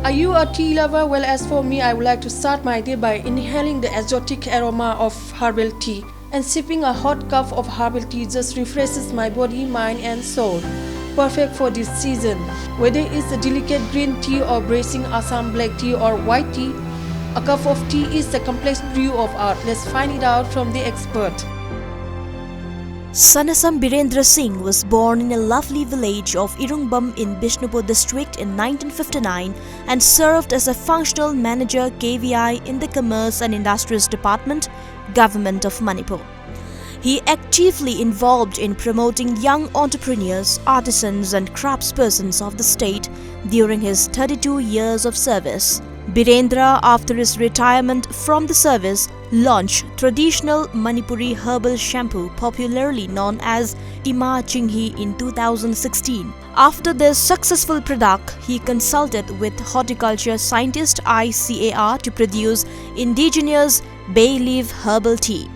Are you a tea lover? Well, as for me, I would like to start my day by inhaling the exotic aroma of herbal tea. And sipping a hot cup of herbal tea just refreshes my body, mind and soul. Perfect for this season. Whether it's a delicate green tea or bracing Assam black tea or white tea, a cup of tea is a complex brew of art. Let's find it out from the expert. SANASAM Birendra Singh was born in a lovely village of Irungbam in Bishnupur district in 1959 and served as a functional manager KVI in the Commerce and Industries Department, Government of Manipur. He actively involved in promoting young entrepreneurs, artisans and craftspersons of the state during his 32 years of service. Birendra, after his retirement from the service, launched traditional Manipuri herbal shampoo popularly known as CHENGHI in 2016. After this successful product, he consulted with horticulture scientist ICAR to produce indigenous bay leaf herbal tea.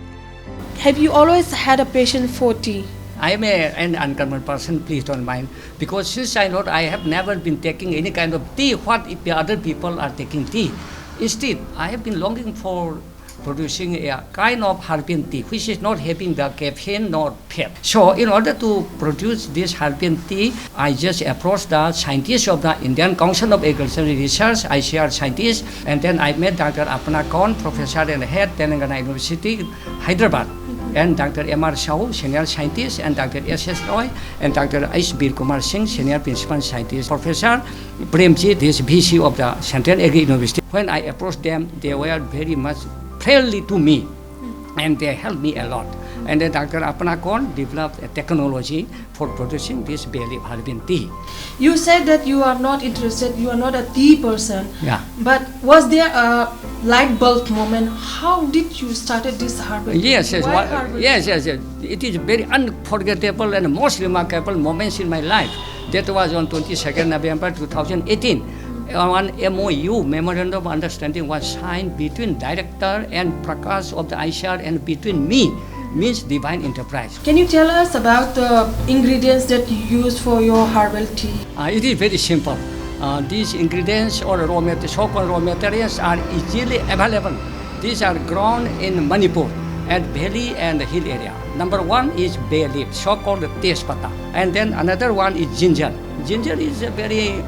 Have you always had a passion for tea? I am an uncommon person, please don't mind. Because since childhood, I have never been taking any kind of tea. What if the other people are taking tea? Instead, I have been longing for producing a kind of herbal tea, which is not having the caffeine nor pep. So, in order to produce this herbal tea, I just approached the scientists of the Indian Council of Agricultural Research, ICAR scientists, and then I met Dr. Apna Kaun, professor and head Telangana University, Hyderabad, and Dr. M.R. Sahu, senior scientist, and Dr. S.S. Roy, and Dr. H. Bir Kumar Singh, senior principal scientist. Professor Premji, this VC of the Central Agri University. When I approached them, they were very much friendly to me, and they helped me a lot. And then Dr. Apna Kaun developed a technology for producing this bay leaf herbal tea. You said that you are not interested, you are not a tea person. Yeah. But was there a light bulb moment? How did you started this herbal tea? Yes, yes, Why herbal tea? yes. It is very unforgettable and most remarkable moments in my life. That was on 22nd November 2018. One MOU, Memorandum of Understanding, was signed between director and Prakash of the ICAR and between me, means Divine Enterprise. Can you tell us about the ingredients that you use for your herbal tea? It is very simple. These ingredients or so-called raw materials are easily available. These are grown in Manipur at valley and hill area. Number one is bay leaf, so-called tejpata, and then another one is ginger. Ginger is a very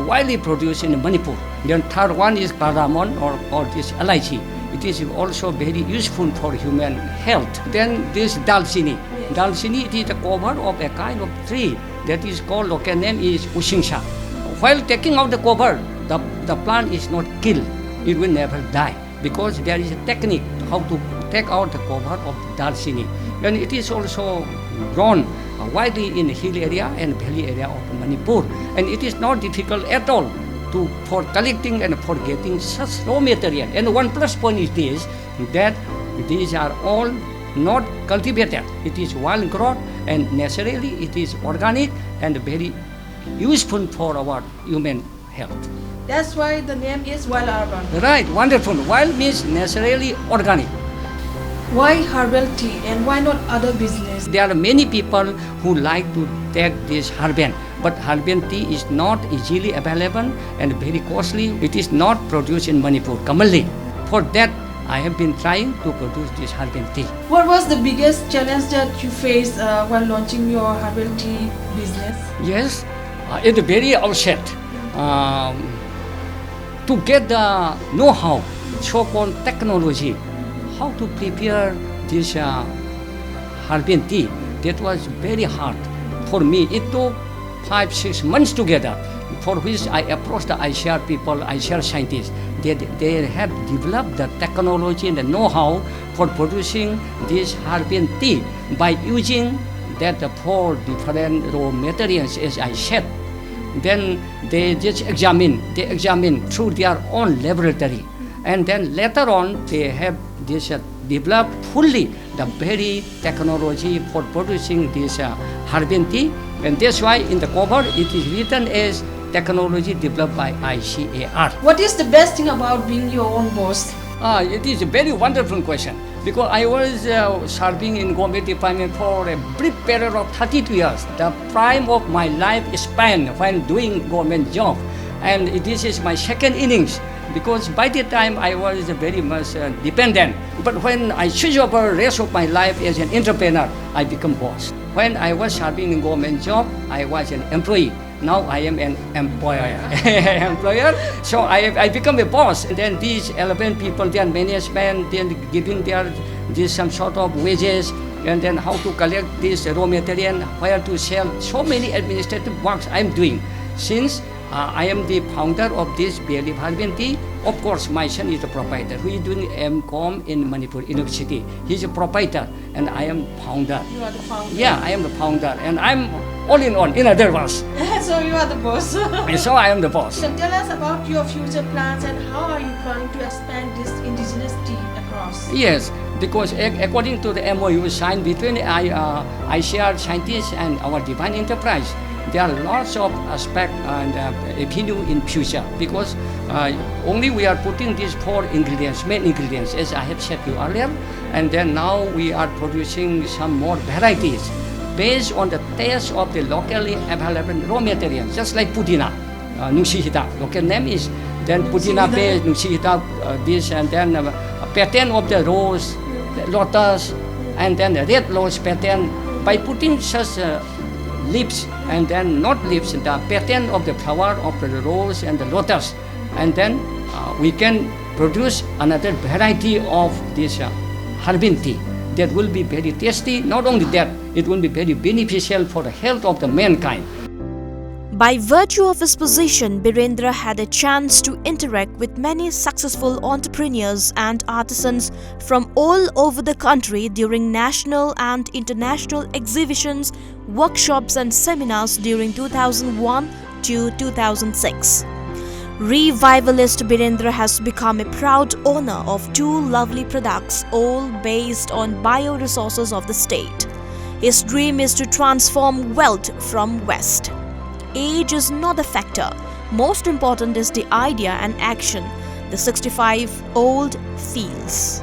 widely produced in Manipur. Then third one is cardamom or this elaichi. It is also very useful for human health. Then this dalchini. Yes. Dalchini, it is the cover of a kind of tree that is called, local name is usingsha. While taking out the cover, the plant is not killed. It will never die because there is a technique how to take out the cover of the dalchini. And it is also grown widely in the hill area and valley area of Manipur. And it is not difficult at all for collecting and for getting such raw material. And one plus point is this, that these are all not cultivated. It is wild grown and naturally it is organic and very useful for our human health. That's why the name is Wild Urban. Right, wonderful. Wild means naturally organic. Why herbal tea and why not other business? There are many people who like to take this herbal, but herbal tea is not easily available and very costly. It is not produced in Manipur commonly. For that, I have been trying to produce this herbal tea. What was the biggest challenge that you faced while launching your herbal tea business? Yes, at the very outset, to get the know-how, so-called technology, how to prepare this herbal tea, that was very hard for me. It took 5-6 months together, for which I approached the ICAR people, ICAR scientists. They have developed the technology and the know-how for producing this herbal tea by using that 4 different raw materials, as I said. Then they just examine through their own laboratory. And then later on, they have this developed fully the very technology for producing this herbal tea. And that's why in the cover it is written as technology developed by ICAR. What is the best thing about being your own boss? It is a very wonderful question, because I was serving in government department for a brief period of 32 years, the prime of my life span when doing government job. And this is my second innings, because by the time I was very much dependent. But when I switch over the rest of my life as an entrepreneur, I become boss. When I was serving in government job, I was an employee. Now I am an employer. So I become a boss. And then these 11 people, their management, then giving this some sort of wages, and then how to collect this raw material, where to sell. So many administrative works I'm doing. Since I am the founder of this BLF Herbal Tea. Of course, my son is the proprietor. Who is doing MCOM in Manipur, University. He's a proprietor, and I am founder. You are the founder. Yeah, I am the founder, and I'm all in all. In other words. So you are the boss. And so I am the boss. So tell us about your future plans and how are you planning to expand this indigenous tea across? Yes, because according to the MOU signed between ICR scientists and our divine enterprise, there are lots of aspects and avenue in future, because only we are putting these 4 ingredients, main ingredients, as I have said to you earlier, and then now we are producing some more varieties based on the taste of the locally available raw materials, just like pudina, nungsihita. Local name is then pudina based nungsihita, this, and then pattern of the rose, the lotus, and then the red rose pattern. By putting such leaves, and then not leaves, the pattern of the flower of the rose and the lotus, and then we can produce another variety of this herbal tea that will be very tasty. Not only that, it will be very beneficial for the health of the mankind. By virtue of his position, Birendra had a chance to interact with many successful entrepreneurs and artisans from all over the country during national and international exhibitions, workshops and seminars during 2001 to 2006. Revivalist Birendra has become a proud owner of 2 lovely products, all based on bioresources of the state. His dream is to transform wealth from West. Age is not a factor. Most important is the idea and action the 65-old feels.